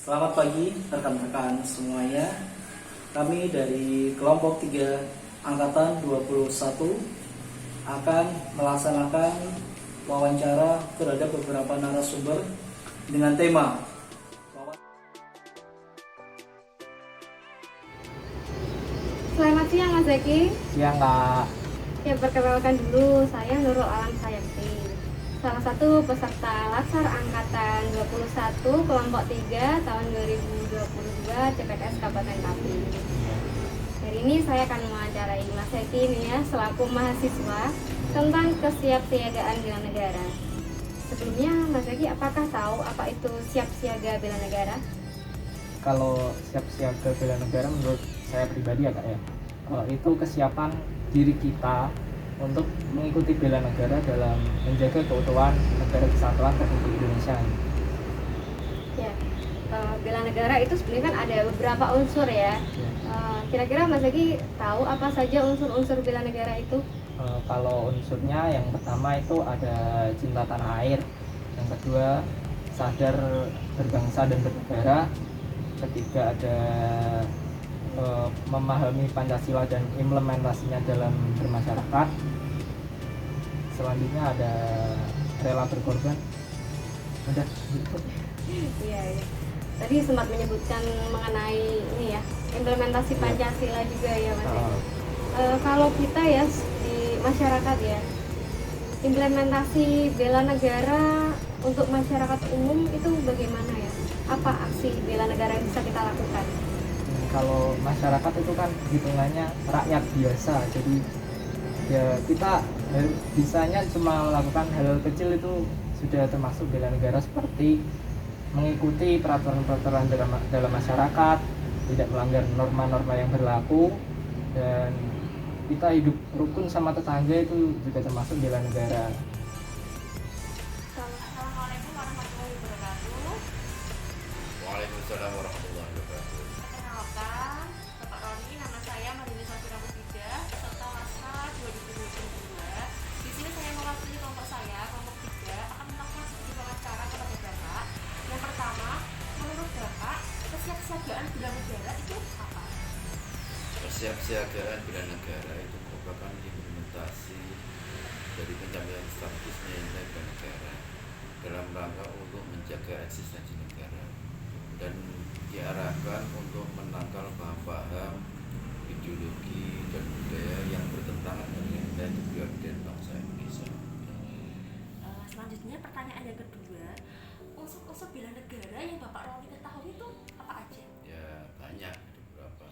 Selamat pagi rekan-rekan semuanya. Kami dari kelompok 3 Angkatan 21 akan melaksanakan wawancara terhadap beberapa narasumber dengan tema Selamat siang Mas Zaki. Siang Kak. Ya, perkenalkan dulu, saya Nurul Alam Sayakti, salah satu peserta Latsar Angkatan 21 kelompok 3 tahun 2022 CPNS Kabupaten Kaping. Hari ini saya akan mewawancarai Mas Zaki ini ya, selaku mahasiswa tentang kesiapsiagaan bela negara. Sebelumnya Mas Zaki, apakah tahu apa itu siap siaga bela negara? Kalau siap siaga bela negara menurut saya pribadi ya Kak ya, itu kesiapan diri kita untuk mengikuti bela negara dalam menjaga keutuhan negara kesatuan Republik Indonesia. Ya, bela negara itu sebenarnya kan ada beberapa unsur ya. Kira-kira Mas Zaki tahu apa saja unsur-unsur bela negara itu? Kalau unsurnya yang pertama itu ada cinta tanah air, yang kedua sadar berbangsa dan bernegara, ketiga ada memahami Pancasila dan implementasinya dalam bermasyarakat, selanjutnya ada rela berkorban. Udah gitu. Iya, iya. Tadi sempat menyebutkan mengenai ini ya, implementasi Pancasila juga ya Mas Zaki. Kalau kita ya di masyarakat ya, implementasi bela negara untuk masyarakat umum itu bagaimana ya? Apa aksi bela negara yang bisa kita lakukan? Kalau masyarakat itu kan hitungannya rakyat biasa, jadi ya kita bisanya cuma melakukan hal kecil itu sudah termasuk bela negara, seperti mengikuti peraturan-peraturan dalam masyarakat, tidak melanggar norma-norma yang berlaku, dan kita hidup rukun sama tetangga itu juga termasuk bela negara. Assalamualaikum warahmatullahi wabarakatuh. Waalaikumsalam warahmatullahi wabarakatuh. Perkenalkan, Bapak Roni, nama saya Marini Safira Musida, peserta Latsar 2022. Di sini saya mewakili kelompok saya, kelompok 3, akan melakukan sedikit wawancara kepada Bapak. Yang pertama, menurut Bapak, kesiapsiagaan bela negara itu apa? Kesiapsiagaan bela negara itu merupakan implementasi dari pencapaian status nilai bela negara dalam rangka untuk menjaga eksistensi negara dan diarahkan untuk menangkal paham-paham ideologi dan budaya yang bertentangan dengan nilai kepribadian bangsa Indonesia. Selanjutnya, pertanyaan yang kedua, unsur-unsur bela negara yang Bapak Roni ketahui itu apa aja? Ya banyak, ada beberapa.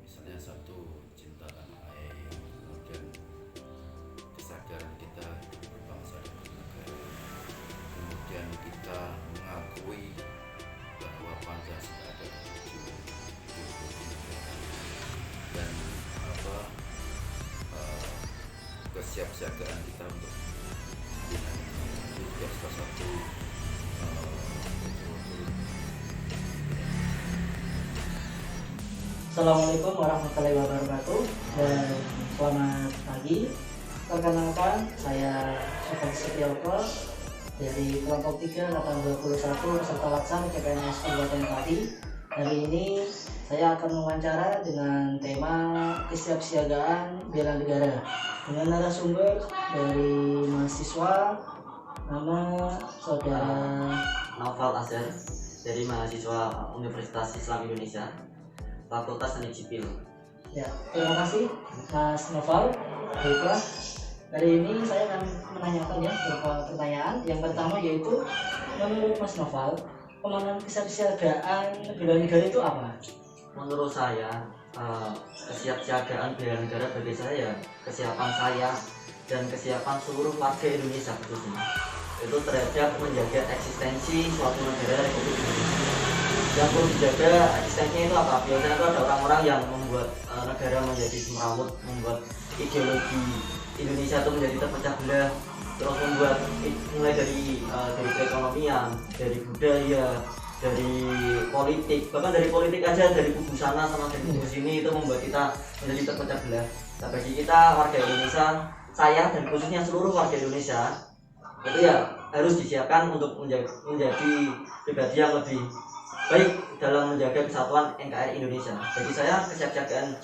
Misalnya satu, cinta tanah air, kemudian kesadaran kita hidup berbangsa dan bernegara, kemudian kita mengakui bahwa Pancasila ada tujuh ideologi negara, dan kesiapsiagaan kita untuk itu juga salah satu Assalamualaikum warahmatullahi wabarakatuh dan selamat pagi. Perkenalkan, saya Sofyan Setioko dari kelompok 3 Angkatan 21 peserta Latsar CPNS Kabupaten Pati. Hari ini saya akan mewawancara dengan tema kesiapsiagaan bela negara dengan narasumber dari mahasiswa, nama saudara Naufal Azhar dari mahasiswa Universitas Islam Indonesia, Fakultas Teknik Sipil. Ya, terima kasih Mas Noval. Baiklah, hari ini saya akan menanyakan ya beberapa pertanyaan. Yang pertama yaitu, menurut Mas Noval, pemahaman kesiapsiagaan bela negara itu apa? Menurut saya, kesiapsiagaan bela negara bagi saya, kesiapan saya dan kesiapan seluruh warga Indonesia khususnya itu terhadap menjaga eksistensi suatu negara Republik Indonesia. Yang perlu dijaga eksistensinya itu apa? Biasanya itu ada orang-orang yang membuat negara menjadi semrawut, membuat ideologi Indonesia itu menjadi terpecah belah, terus membuat mulai dari perekonomian, dari budaya, dari politik, bahkan dari politik aja, dari kubu sana sama dari kubu sini, itu membuat kita menjadi terpecah belah. Nah, bagi kita warga Indonesia, saya dan khususnya seluruh warga Indonesia itu ya harus disiapkan untuk menjadi pribadi yang lebih baik dalam menjaga kesatuan NKRI Indonesia. Jadi saya kesiapsiagaan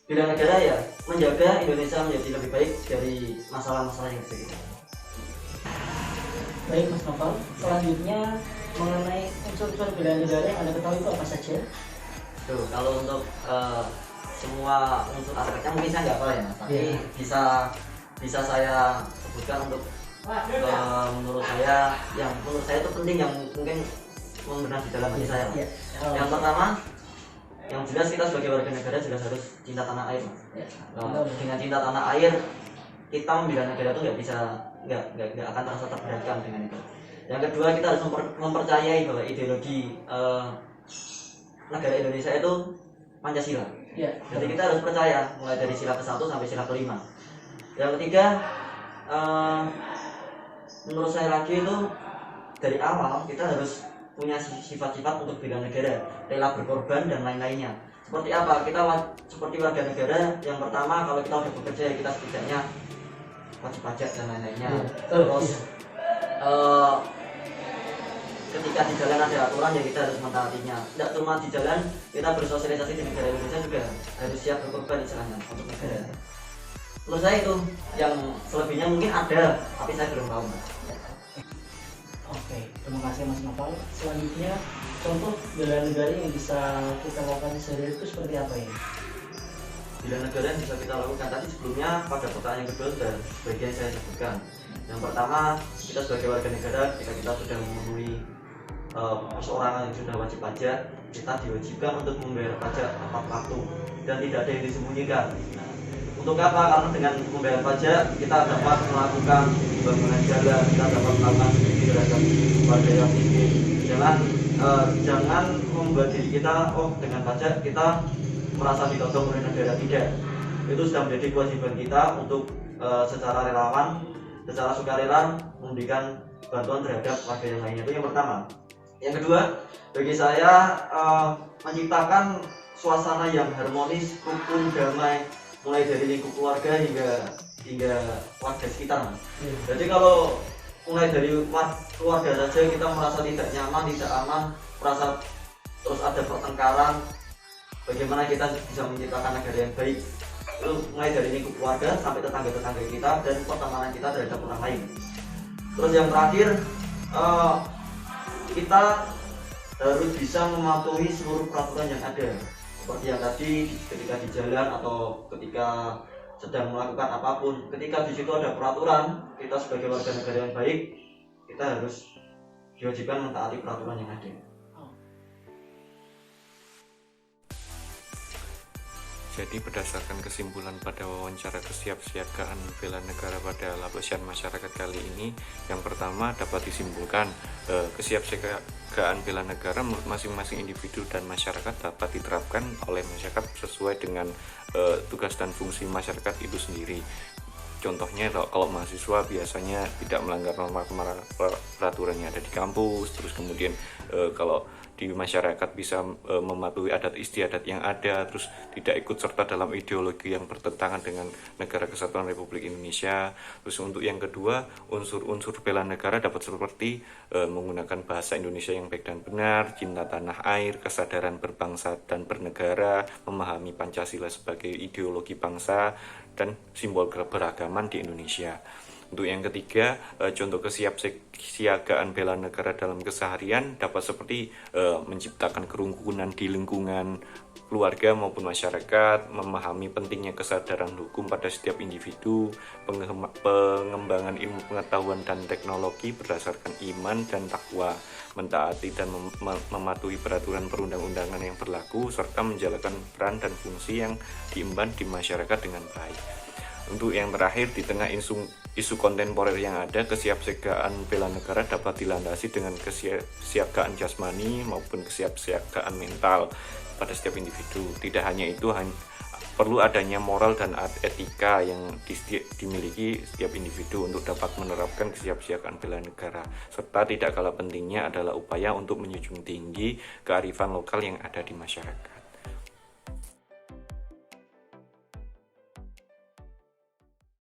bela negara ya menjaga Indonesia menjadi lebih baik dari masalah-masalah yang terjadi. Baik Mas Noval, selanjutnya mengenai unsur-unsur bela negara yang Anda ketahui itu apa saja? Tuh, kalau untuk semua unsur aspeknya mungkin saya nggak tahu ya, Mas. Tapi Iya. bisa saya sebutkan untuk menurut saya itu penting yang mungkin membenar di dalam hati saya. Iya. Yang pertama, yang jelas kita sebagai warga negara jelas harus cinta tanah air, Mas. Ya. Dengan cinta tanah air kita membela negara itu nggak akan terasa terberatkan dengan itu. Yang kedua, kita harus mempercayai bahwa ideologi negara Indonesia itu Pancasila. Ya. Jadi kita harus percaya mulai dari sila ke-1 sampai sila ke-5. Yang ketiga, menurut saya lagi itu dari awal kita harus punya sifat-sifat untuk bela negara, rela berkorban dan lain-lainnya. Seperti apa? Kita seperti warga negara, yang pertama kalau kita udah bekerja ya kita setidaknya wajib pajak dan lain-lainnya. Terus ketika di jalan ada aturan ya kita harus mentaatinya. Tidak cuma di jalan, kita bersosialisasi di negara Indonesia juga harus siap berkorban istilahnya untuk negara. Menurut saya itu, yang selebihnya mungkin ada, tapi saya belum tahu, Mas. Oke, terima kasih Mas Noval. Selanjutnya, contoh bela negara yang bisa kita lakukan sehari-hari itu seperti apa ini? Bela negara yang bisa kita lakukan tadi sebelumnya pada pertanyaan kedua sudah sebagian saya sebutkan. Yang pertama, kita sebagai warga negara ketika kita sudah memenuhi perseorangan yang sudah wajib pajak, kita diwajibkan untuk membayar pajak tepat waktu dan tidak ada yang disembunyikan. Untuk apa? Karena dengan membayar pajak kita dapat melakukan pembangunan jalan, kita dapat melakukan studi terhadap warga yang miskin. Jangan membuat diri kita dengan pajak kita merasa ditodong oleh negara, tidak. Itu sudah menjadi kewajiban kita untuk secara relawan, secara sukarela memberikan bantuan terhadap warga yang lainnya. Itu yang pertama. Yang kedua, bagi saya menciptakan suasana yang harmonis, rukun, damai, mulai dari lingkup keluarga hingga warga sekitar, Mas. Jadi kalau mulai dari keluarga saja kita merasa tidak nyaman, tidak aman, merasa terus ada pertengkaran, bagaimana kita bisa menciptakan negara yang baik? Itu mulai dari lingkup keluarga sampai tetangga-tetangga kita dan pertemanan kita terhadap orang lain. Terus yang terakhir, kita harus bisa mematuhi seluruh peraturan yang ada. Seperti yang tadi ketika di jalan atau ketika sedang melakukan apapun, ketika di situ ada peraturan, kita sebagai warga negara yang baik, kita harus diwajibkan mentaati peraturan yang ada. Jadi berdasarkan kesimpulan pada wawancara kesiapsiagaan bela negara pada lapisan masyarakat kali ini, yang pertama dapat disimpulkan kesiapsiagaan bela negara menurut masing-masing individu dan masyarakat dapat diterapkan oleh masyarakat sesuai dengan tugas dan fungsi masyarakat itu sendiri. Contohnya kalau mahasiswa biasanya tidak melanggar norma peraturan yang ada di kampus, terus kemudian kalau di masyarakat bisa mematuhi adat istiadat yang ada, terus tidak ikut serta dalam ideologi yang bertentangan dengan Negara Kesatuan Republik Indonesia. Terus untuk yang kedua, unsur-unsur bela negara dapat seperti menggunakan bahasa Indonesia yang baik dan benar, cinta tanah air, kesadaran berbangsa dan bernegara, memahami Pancasila sebagai ideologi bangsa dan simbol keberagaman di Indonesia. Untuk yang ketiga, contoh kesiapsiagaan bela negara dalam keseharian dapat seperti menciptakan kerukunan di lingkungan keluarga maupun masyarakat, memahami pentingnya kesadaran hukum pada setiap individu, pengembangan ilmu pengetahuan dan teknologi berdasarkan iman dan takwa, mentaati dan mematuhi peraturan perundang-undangan yang berlaku, serta menjalankan peran dan fungsi yang diemban di masyarakat dengan baik. Untuk yang terakhir, di tengah isu kontemporer yang ada, kesiapsiagaan bela negara dapat dilandasi dengan kesiapsiagaan jasmani maupun kesiapsiagaan mental pada setiap individu. Tidak hanya itu, perlu adanya moral dan etika yang dimiliki setiap individu untuk dapat menerapkan kesiapsiagaan bela negara. Serta tidak kalah pentingnya adalah upaya untuk menjunjung tinggi kearifan lokal yang ada di masyarakat.